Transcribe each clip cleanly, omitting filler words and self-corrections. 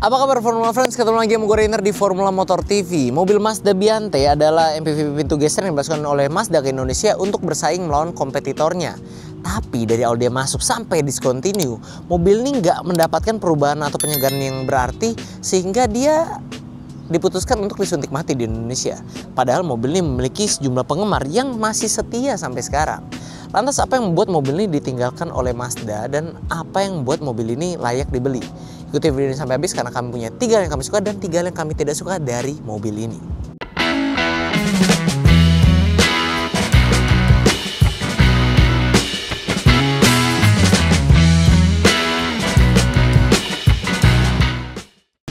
Apa kabar Formula Friends? Ketemu lagi sama gue Rainer di Formula Motor TV. Mobil Mazda Biante adalah MPV pintu geser yang dimasukkan oleh Mazda ke Indonesia untuk bersaing melawan kompetitornya. Tapi dari awal dia masuk sampai discontinue, mobil ini nggak mendapatkan perubahan atau penyegaran yang berarti sehingga dia diputuskan untuk disuntik mati di Indonesia. Padahal mobil ini memiliki sejumlah penggemar yang masih setia sampai sekarang. Lantas apa yang membuat mobil ini ditinggalkan oleh Mazda dan apa yang membuat mobil ini layak dibeli? Ikuti video ini sampai habis karena kami punya 3 hal yang kami suka dan 3 hal yang kami tidak suka dari mobil ini.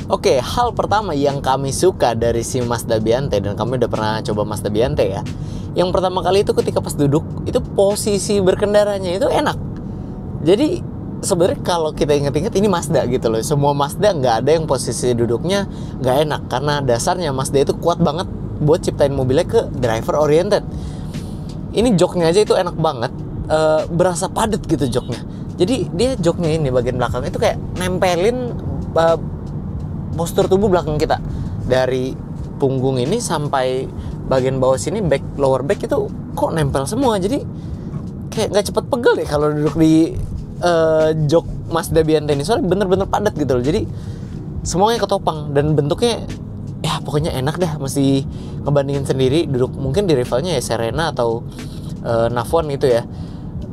Oke, hal pertama yang kami suka dari si Mazda Biante, dan kami udah pernah coba Mazda Biante ya. Yang pertama kali itu ketika pas duduk, itu posisi berkendaranya itu enak. Jadi sebenarnya kalau kita inget-inget ini Mazda gitu loh. Semua Mazda nggak ada yang posisi duduknya nggak enak. Karena dasarnya Mazda itu kuat banget buat ciptain mobilnya ke driver oriented. Ini joknya aja itu enak banget, berasa padat gitu joknya. Jadi dia joknya ini bagian belakang itu kayak nempelin postur tubuh belakang kita. Dari punggung ini sampai bagian bawah sini, lower back itu kok nempel semua. Jadi kayak nggak cepet pegel deh kalau duduk di jok Mazda Biante ini. Soalnya bener-bener padat gitu loh. Jadi semuanya ketopang dan bentuknya ya pokoknya enak dah. Masih ngebandingin sendiri duduk mungkin di rivalnya ya Serena atau Navon itu ya.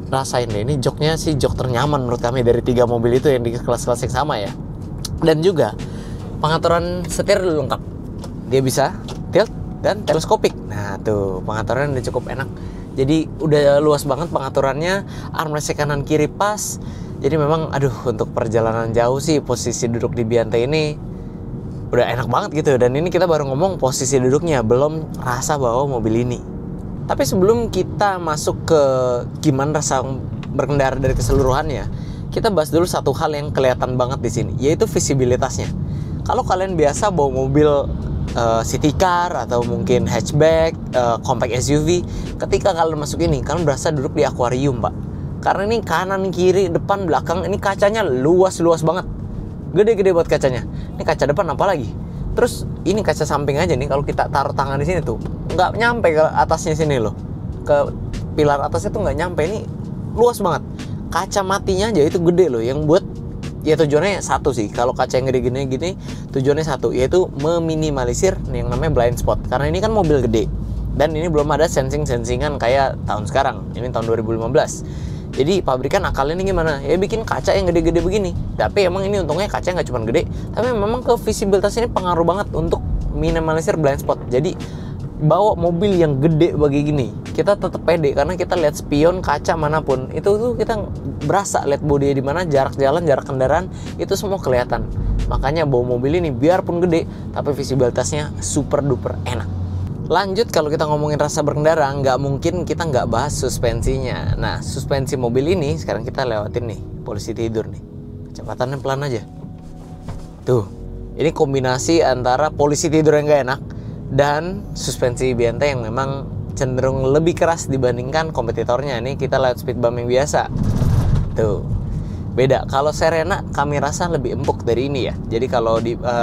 Rasain deh, ini joknya sih jok ternyaman menurut kami dari 3 mobil itu yang di kelas-kelas yang sama ya. Dan juga pengaturan setir lengkap. Dia bisa tilt dan teleskopik. Nah tuh pengaturannya udah cukup enak. Jadi udah luas banget pengaturannya. Armrest kanan kiri pas. Jadi memang aduh untuk perjalanan jauh sih posisi duduk di Biante ini udah enak banget gitu. Dan ini kita baru ngomong posisi duduknya, belum rasa bawa mobil ini. Tapi sebelum kita masuk ke gimana rasa berkendara dari keseluruhannya, kita bahas dulu satu hal yang kelihatan banget di sini, yaitu visibilitasnya. Kalau kalian biasa bawa mobil city car atau mungkin hatchback, compact SUV, ketika kalian masuk ini, kalian berasa duduk di akuarium, Pak. Karena ini kanan, kiri, depan, belakang, ini kacanya luas-luas banget. Gede-gede buat kacanya. Ini kaca depan apalagi. Terus ini kaca samping aja nih, kalau kita taruh tangan di sini tuh, nggak nyampe ke atasnya sini loh. Ke pilar atasnya tuh nggak nyampe, ini luas banget. Kaca matinya aja itu gede loh, yang buat ya tujuannya satu sih. Kalau kaca yang gede gini tujuannya satu, yaitu meminimalisir yang namanya blind spot. Karena ini kan mobil gede dan ini belum ada sensingan kayak tahun sekarang. Ini tahun 2015. Jadi pabrikan akalnya ini gimana? Ya bikin kaca yang gede-gede begini. Tapi emang ini untungnya kaca nggak cuma gede, tapi memang ke visibilitas ini pengaruh banget untuk minimalisir blind spot. Jadi bawa mobil yang gede bagi gini, kita tetap pede karena kita lihat spion kaca manapun itu tuh kita berasa lihat bodi di mana, jarak jalan, jarak kendaraan itu semua kelihatan. Makanya bawa mobil ini biarpun gede tapi visibilitasnya super duper enak. Lanjut, kalau kita ngomongin rasa berkendara, nggak mungkin kita nggak bahas suspensinya. Nah, suspensi mobil ini sekarang kita lewatin nih posisi tidur nih, kecepatannya pelan aja. Tuh, ini kombinasi antara posisi tidur yang nggak enak dan suspensi Biante yang memang cenderung lebih keras dibandingkan kompetitornya. Nih kita lewat speed bump yang biasa. Tuh. Beda. Kalau Serena kami rasa lebih empuk dari ini ya. Jadi kalau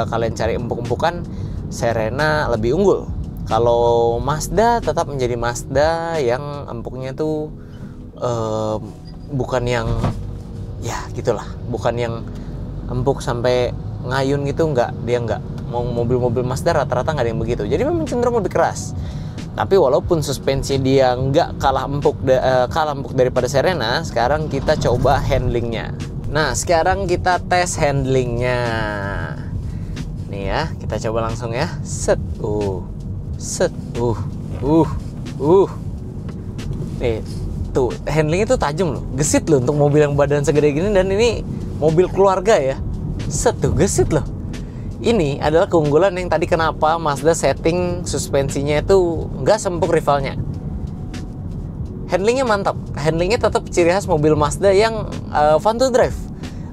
kalian cari empuk-empukan, Serena lebih unggul. Kalau Mazda tetap menjadi Mazda yang empuknya tuh bukan yang ya gitulah, bukan yang empuk sampai ngayun gitu, dia enggak. Mobil-mobil Mazda rata-rata nggak ada yang begitu. Jadi memang cenderung lebih keras. Tapi walaupun suspensi dia nggak kalah empuk daripada Serena, sekarang kita coba handlingnya. Nah, sekarang kita tes handlingnya. Nih ya, kita coba langsung ya. Set, set, Nih, tuh handlingnya tuh tajam loh, gesit loh untuk mobil yang badan segede gini, dan ini mobil keluarga ya. Set tuh, gesit loh. Ini adalah keunggulan yang tadi kenapa Mazda setting suspensinya itu nggak sempuk rivalnya. Handlingnya mantap. Handlingnya tetap ciri khas mobil Mazda yang fun to drive.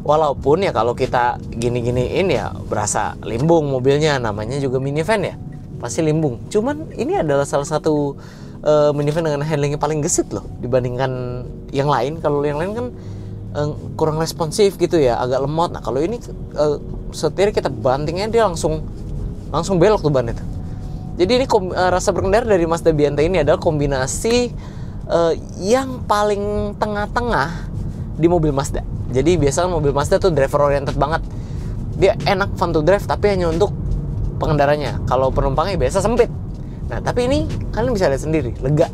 Walaupun ya kalau kita gini-giniin ya berasa limbung mobilnya. Namanya juga minivan ya, pasti limbung. Cuman ini adalah salah satu minivan dengan handlingnya paling gesit loh dibandingkan yang lain. Kalau yang lain kan kurang responsif gitu ya, agak lemot. Nah kalau ini setir kita bantingnya dia langsung belok tuh ban itu. Jadi ini rasa berkendara dari Mazda Biante ini adalah kombinasi yang paling tengah-tengah di mobil Mazda. Jadi biasanya mobil Mazda tuh driver oriented banget. Dia enak, fun to drive, tapi hanya untuk pengendaranya. Kalau penumpangnya biasa sempit. Nah, tapi ini kalian bisa lihat sendiri, lega.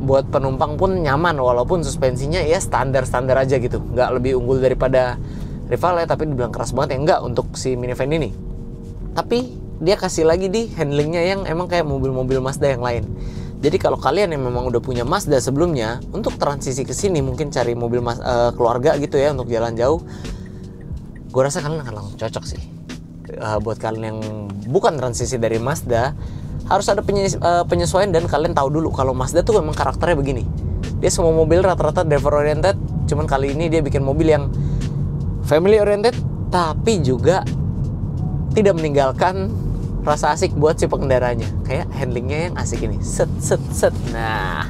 Buat penumpang pun nyaman, walaupun suspensinya ya standar-standar aja gitu. Nggak lebih unggul daripada rivalnya, tapi dibilang keras banget ya enggak untuk si minivan ini. Tapi dia kasih lagi di handlingnya yang emang kayak mobil-mobil Mazda yang lain. Jadi kalau kalian yang memang udah punya Mazda sebelumnya, untuk transisi ke sini mungkin cari mobil keluarga gitu ya untuk jalan jauh, gue rasa kalian akan langsung cocok sih. Buat kalian yang bukan transisi dari Mazda, harus ada penyesuaian, dan kalian tahu dulu kalau Mazda tuh memang karakternya begini. Dia semua mobil rata-rata driver oriented, cuman kali ini dia bikin mobil yang family oriented, tapi juga tidak meninggalkan rasa asik buat si pengendaranya. Kayak handlingnya yang asik ini, set. Nah,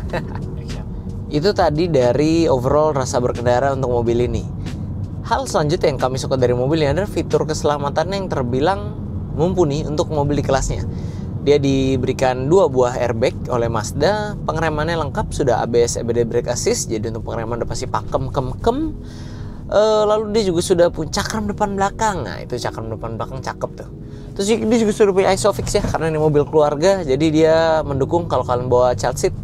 itu tadi dari overall rasa berkendara untuk mobil ini. Hal selanjutnya yang kami suka dari mobil ini adalah fitur keselamatan yang terbilang mumpuni untuk mobil di kelasnya. Dia diberikan 2 buah airbag oleh Mazda, pengeremannya lengkap, sudah ABS EBD brake assist, jadi untuk pengereman udah pasti pakem. Lalu dia juga sudah punya cakram depan belakang. Nah, itu cakram depan belakang cakep tuh. Terus dia juga sudah punya ISOFIX ya, karena ini mobil keluarga, jadi dia mendukung kalau kalian bawa child seat.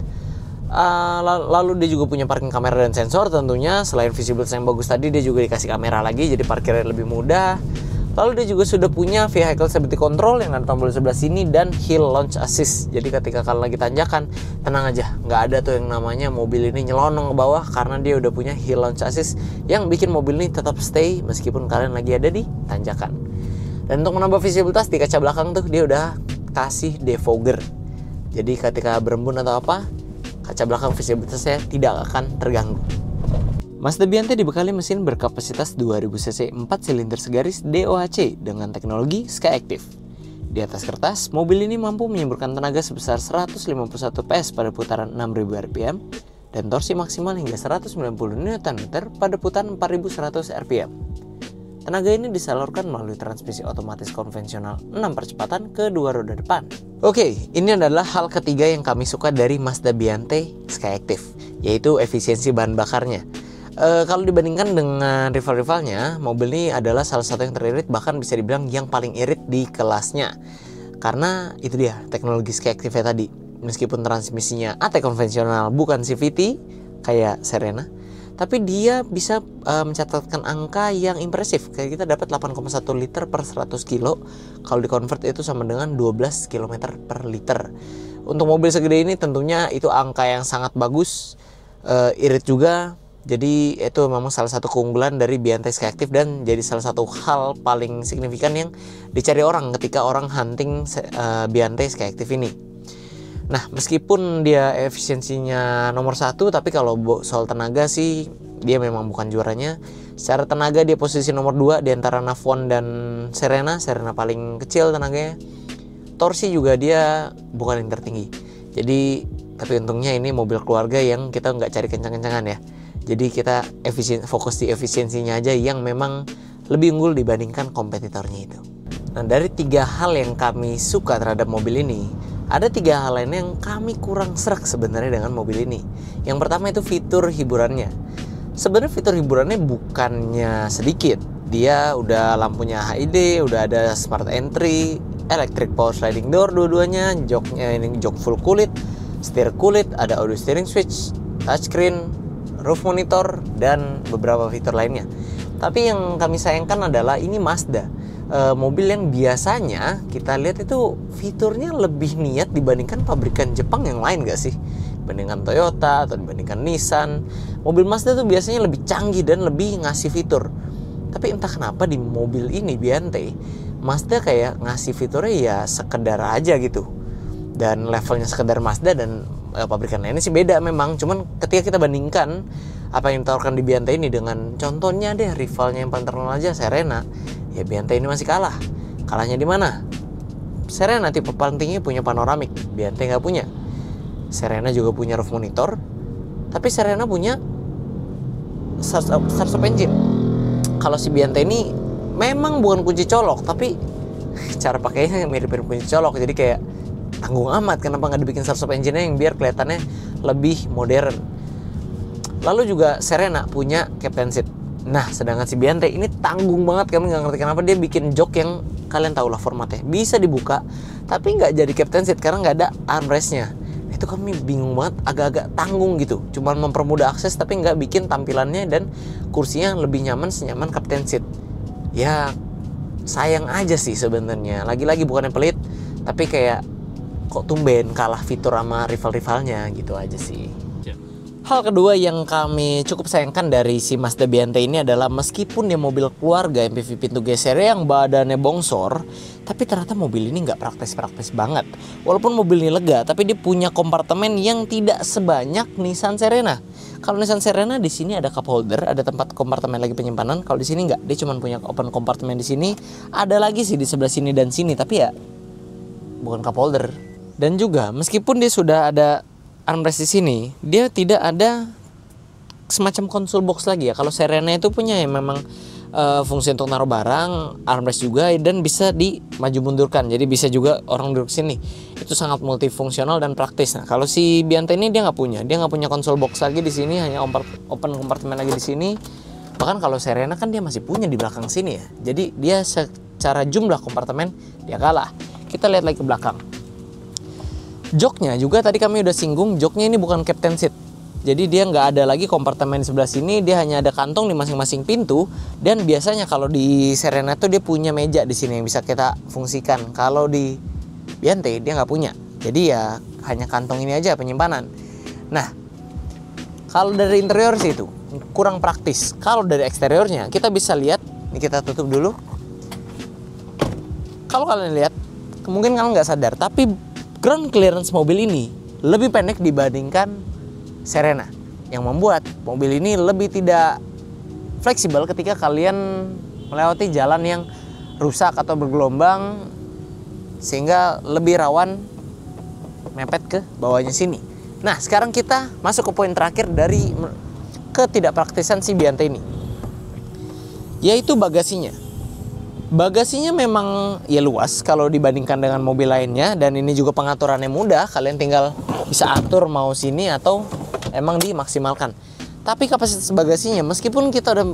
Lalu dia juga punya parking kamera dan sensor tentunya. Selain visibility yang bagus tadi, dia juga dikasih kamera lagi, jadi parkirnya lebih mudah. Lalu dia juga sudah punya vehicle stability control yang ada tombol di sebelah sini dan hill launch assist. Jadi ketika kalian lagi tanjakan, tenang aja, nggak ada tuh yang namanya mobil ini nyelonong ke bawah, karena dia udah punya hill launch assist yang bikin mobil ini tetap stay meskipun kalian lagi ada di tanjakan. Dan untuk menambah visibilitas di kaca belakang tuh dia udah kasih defogger. Jadi ketika berembun atau apa, kaca belakang visibilitasnya tidak akan terganggu. Mazda Biante dibekali mesin berkapasitas 2000 cc 4 silinder segaris DOHC dengan teknologi Skyactiv. Di atas kertas, mobil ini mampu menyemburkan tenaga sebesar 151 PS pada putaran 6000 rpm dan torsi maksimal hingga 190 Nm pada putaran 4100 rpm. Tenaga ini disalurkan melalui transmisi otomatis konvensional 6 percepatan ke 2 roda depan. Oke, ini adalah hal ketiga yang kami suka dari Mazda Biante Skyactiv, yaitu efisiensi bahan bakarnya. Kalau dibandingkan dengan rival-rivalnya, mobil ini adalah salah satu yang teririt, bahkan bisa dibilang yang paling irit di kelasnya. Karena itu dia, teknologi Skyactiv tadi. Meskipun transmisinya AT konvensional, bukan CVT kayak Serena, tapi dia bisa mencatatkan angka yang impresif. Kayak kita dapat 8,1 liter per 100 kilo. Kalau dikonvert itu sama dengan 12 km per liter. Untuk mobil segede ini tentunya itu angka yang sangat bagus, irit juga. Jadi itu memang salah satu keunggulan dari Biante Skyactiv dan jadi salah satu hal paling signifikan yang dicari orang ketika orang hunting Biante Skyactiv ini. Nah, meskipun dia efisiensinya nomor 1, tapi kalau soal tenaga sih dia memang bukan juaranya. Secara tenaga dia posisi nomor 2 di antara Navon dan Serena. Serena paling kecil tenaganya. Torsi juga dia bukan yang tertinggi. Jadi, tapi untungnya ini mobil keluarga yang kita nggak cari kencang-kencangan ya. Jadi kita fokus di efisiensinya aja yang memang lebih unggul dibandingkan kompetitornya itu. Nah, dari 3 hal yang kami suka terhadap mobil ini, ada 3 hal lain yang kami kurang srek sebenarnya dengan mobil ini. Yang pertama itu fitur hiburannya. Sebenarnya fitur hiburannya bukannya sedikit. Dia udah lampunya HID, udah ada smart entry, electric power sliding door dua-duanya, joknya ini jok full kulit, setir kulit, ada audio steering switch, touchscreen, roof monitor, dan beberapa fitur lainnya. Tapi yang kami sayangkan adalah ini Mazda, mobil yang biasanya kita lihat itu fiturnya lebih niat dibandingkan pabrikan Jepang yang lain gak sih? Dibandingkan Toyota atau dibandingkan Nissan, mobil Mazda tuh biasanya lebih canggih dan lebih ngasih fitur. Tapi entah kenapa di mobil ini Biante, Mazda kayak ngasih fiturnya ya sekedar aja gitu. Dan levelnya sekedar Mazda dan pabrikan lainnya sih beda memang. Cuman ketika kita bandingkan apa yang ditawarkan di Biante ini dengan contohnya deh rivalnya yang paling terkenal aja Serena, ya Biante ini masih kalah. Kalahnya di mana? Serena tipe paling tinggi punya panoramik, Biante nggak punya. Serena juga punya roof monitor, tapi Serena punya start stop engine. Kalau si Biante ini memang bukan kunci colok, tapi cara pakainya mirip-mirip kunci colok. Jadi kayak tanggung amat, kenapa nggak dibikin start stop engine-nya yang biar kelihatannya lebih modern. Lalu juga Serena punya captain seat. Nah, sedangkan si Biante ini tanggung banget. Kami nggak ngerti kenapa dia bikin jok yang kalian tahu lah formatnya, bisa dibuka tapi nggak jadi captain seat karena nggak ada armrestnya. Itu kami bingung banget, agak-agak tanggung gitu. Cuman mempermudah akses tapi nggak bikin tampilannya dan kursinya lebih nyaman senyaman captain seat. Ya sayang aja sih sebenarnya. Lagi-lagi bukannya pelit, tapi kayak kok tumben kalah fitur sama rival-rivalnya gitu aja sih. Hal kedua yang kami cukup sayangkan dari si Mazda Biante ini adalah meskipun dia mobil keluarga MPV pintu geser yang badannya bongsor, tapi ternyata mobil ini nggak praktis-praktis banget. Walaupun mobil ini lega, tapi dia punya kompartemen yang tidak sebanyak Nissan Serena. Kalau Nissan Serena di sini ada cup holder, ada tempat kompartemen lagi penyimpanan. Kalau di sini nggak, dia cuma punya open kompartemen di sini. Ada lagi sih di sebelah sini dan sini, tapi ya bukan cup holder. Dan juga meskipun dia sudah ada armrest di sini, dia tidak ada semacam console box lagi ya. Kalau Serena itu punya ya memang fungsi untuk naruh barang, armrest juga, dan bisa dimaju mundurkan. Jadi bisa juga orang duduk sini. Itu sangat multifungsional dan praktis. Nah, kalau si Biante ini dia nggak punya console box lagi di sini, hanya open kompartemen lagi di sini. Bahkan kalau Serena kan dia masih punya di belakang sini ya. Jadi dia secara jumlah kompartemen dia kalah. Kita lihat lagi ke belakang. Joknya juga tadi kami udah singgung, joknya ini bukan captain seat. Jadi dia nggak ada lagi kompartemen di sebelah sini, dia hanya ada kantong di masing-masing pintu. Dan biasanya kalau di Serena tuh dia punya meja di sini yang bisa kita fungsikan. Kalau di Biante dia nggak punya. Jadi ya hanya kantong ini aja penyimpanan. Nah, kalau dari interior sih itu kurang praktis. Kalau dari eksteriornya kita bisa lihat, ini kita tutup dulu. Kalau kalian lihat, mungkin kalian nggak sadar, tapi ground clearance mobil ini lebih pendek dibandingkan Serena, yang membuat mobil ini lebih tidak fleksibel ketika kalian melewati jalan yang rusak atau bergelombang, sehingga lebih rawan mepet ke bawahnya sini. Nah, sekarang kita masuk ke poin terakhir dari ketidakpraktisan si Biante ini, yaitu bagasinya. Bagasinya memang ya luas kalau dibandingkan dengan mobil lainnya, dan ini juga pengaturannya mudah. Kalian tinggal bisa atur mau sini atau emang dimaksimalkan. Tapi kapasitas bagasinya meskipun kita udah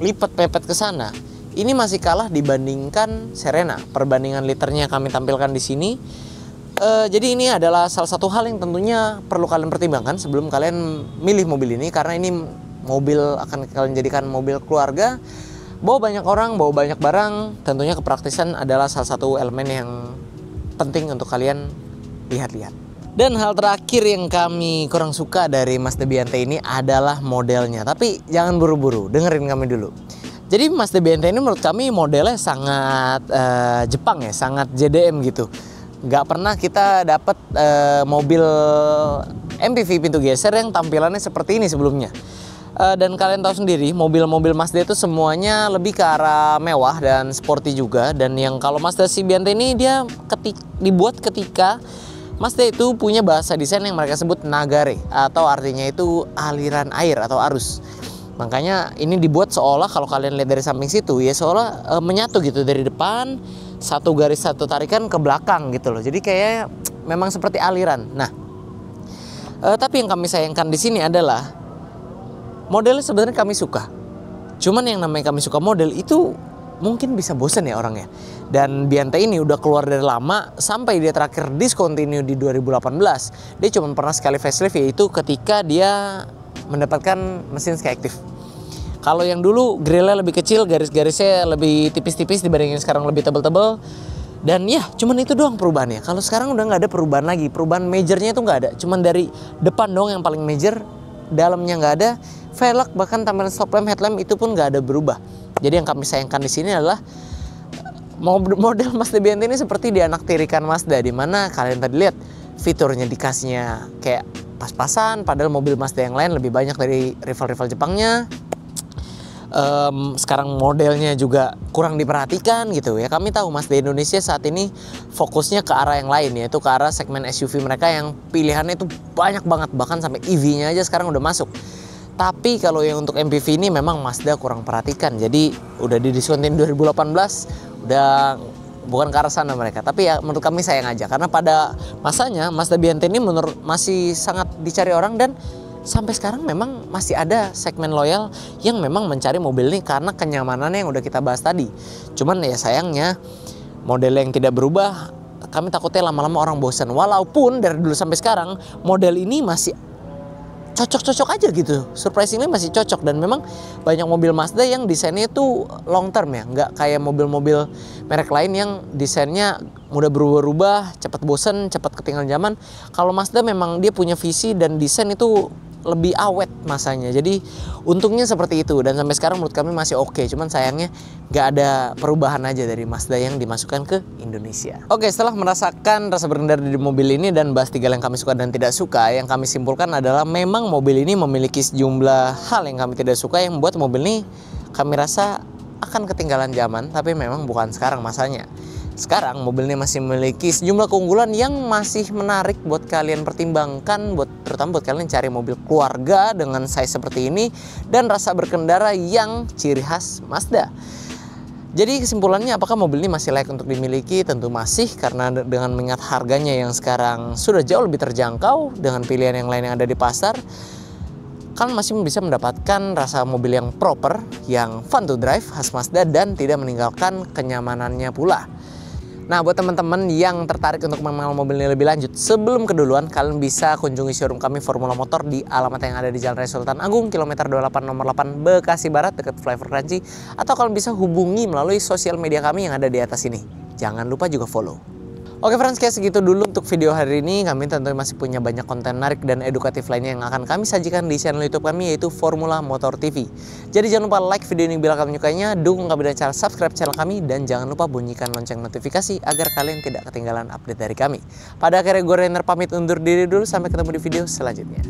lipat pepet ke sana, ini masih kalah dibandingkan Serena. Perbandingan liternya kami tampilkan di sini. Jadi ini adalah salah satu hal yang tentunya perlu kalian pertimbangkan sebelum kalian milih mobil ini, karena ini mobil akan kalian jadikan mobil keluarga. Bawa banyak orang, bawa banyak barang, tentunya kepraktisan adalah salah satu elemen yang penting untuk kalian lihat-lihat. Dan hal terakhir yang kami kurang suka dari Mazda Biante ini adalah modelnya. Tapi jangan buru-buru, dengerin kami dulu. Jadi Mazda Biante ini menurut kami modelnya sangat Jepang ya, sangat JDM gitu. Nggak pernah kita dapat mobil MPV pintu geser yang tampilannya seperti ini sebelumnya. Dan kalian tahu sendiri, mobil-mobil Mazda itu semuanya lebih ke arah mewah dan sporty juga. Dan yang kalau Mazda si Biante ini dia dibuat ketika Mazda itu punya bahasa desain yang mereka sebut nagare, atau artinya itu aliran air atau arus. Makanya ini dibuat seolah kalau kalian lihat dari samping situ ya seolah menyatu gitu dari depan, satu garis satu tarikan ke belakang gitu loh. Jadi kayak memang seperti aliran. Nah, tapi yang kami sayangkan di sini adalah modelnya sebenarnya kami suka. Cuman yang namanya kami suka model itu mungkin bisa bosan ya orangnya. Dan Biante ini udah keluar dari lama, sampai dia terakhir discontinue di 2018. Dia cuma pernah sekali facelift, yaitu ketika dia mendapatkan mesin Skyactiv. Kalau yang dulu grillnya lebih kecil, garis-garisnya lebih tipis-tipis dibandingin sekarang lebih tebal-tebal. Dan ya cuman itu doang perubahannya. Kalau sekarang udah nggak ada perubahan lagi. Perubahan majornya itu nggak ada. Cuman dari depan doang yang paling major, dalamnya nggak ada. Velg bahkan tampilan stop lamp, headlamp itu pun nggak ada berubah. Jadi yang kami sayangkan di sini adalah model Mazda Biante ini seperti dianaktirikan Mazda, di mana kalian tadi lihat fiturnya dikasihnya kayak pas-pasan, padahal mobil Mazda yang lain lebih banyak dari rival-rival Jepangnya. Sekarang modelnya juga kurang diperhatikan gitu ya. Kami tahu Mazda Indonesia saat ini fokusnya ke arah yang lain, yaitu ke arah segmen SUV mereka yang pilihannya itu banyak banget, bahkan sampai EV-nya aja sekarang udah masuk. Tapi kalau yang untuk MPV ini memang Mazda kurang perhatikan. Jadi udah didiskontin 2018, udah bukan ke arah sana mereka. Tapi ya menurut kami sayang aja, karena pada masanya Mazda Biante ini menurut masih sangat dicari orang, dan sampai sekarang memang masih ada segmen loyal yang memang mencari mobil ini karena kenyamanannya yang udah kita bahas tadi. Cuman ya sayangnya model yang tidak berubah, kami takutnya lama-lama orang bosan. Walaupun dari dulu sampai sekarang model ini masih cocok-cocok aja gitu, surprisingly masih cocok. Dan memang banyak mobil Mazda yang desainnya itu long term ya, nggak kayak mobil-mobil merek lain yang desainnya mudah berubah-ubah, cepat bosen, cepat ketinggalan zaman. Kalau Mazda memang dia punya visi dan desain itu lebih awet masanya. Jadi untungnya seperti itu, dan sampai sekarang menurut kami masih oke. Cuman sayangnya nggak ada perubahan aja dari Mazda yang dimasukkan ke Indonesia. Oke, setelah merasakan rasa berkendara di mobil ini dan bahas 3 yang kami suka dan tidak suka, yang kami simpulkan adalah memang mobil ini memiliki sejumlah hal yang kami tidak suka yang membuat mobil ini kami rasa akan ketinggalan zaman. Tapi memang bukan sekarang masanya. Sekarang mobil ini masih memiliki sejumlah keunggulan yang masih menarik buat kalian pertimbangkan, terutama buat kalian cari mobil keluarga dengan size seperti ini dan rasa berkendara yang ciri khas Mazda. Jadi kesimpulannya, apakah mobil ini masih layak untuk dimiliki? Tentu masih, karena dengan mengingat harganya yang sekarang sudah jauh lebih terjangkau dengan pilihan yang lain yang ada di pasar, kalian masih bisa mendapatkan rasa mobil yang proper, yang fun to drive khas Mazda dan tidak meninggalkan kenyamanannya pula. Nah, buat teman-teman yang tertarik untuk mengenal mobil ini lebih lanjut, sebelum keduluan, kalian bisa kunjungi showroom kami Formula Motor di alamat yang ada di Jalan Raya Sultan Agung, kilometer 28 nomor 8 Bekasi Barat, dekat Flyover Kranji. Atau kalian bisa hubungi melalui sosial media kami yang ada di atas ini. Jangan lupa juga follow. Oke friends, kayak segitu dulu untuk video hari ini. Kami tentunya masih punya banyak konten menarik dan edukatif lainnya yang akan kami sajikan di channel YouTube kami, yaitu Formula Motor TV. Jadi jangan lupa like video ini bila kalian menyukainya, dukung kami dengan cara subscribe channel kami, dan jangan lupa bunyikan lonceng notifikasi agar kalian tidak ketinggalan update dari kami. Pada akhirnya gue Rainer pamit undur diri dulu, sampai ketemu di video selanjutnya.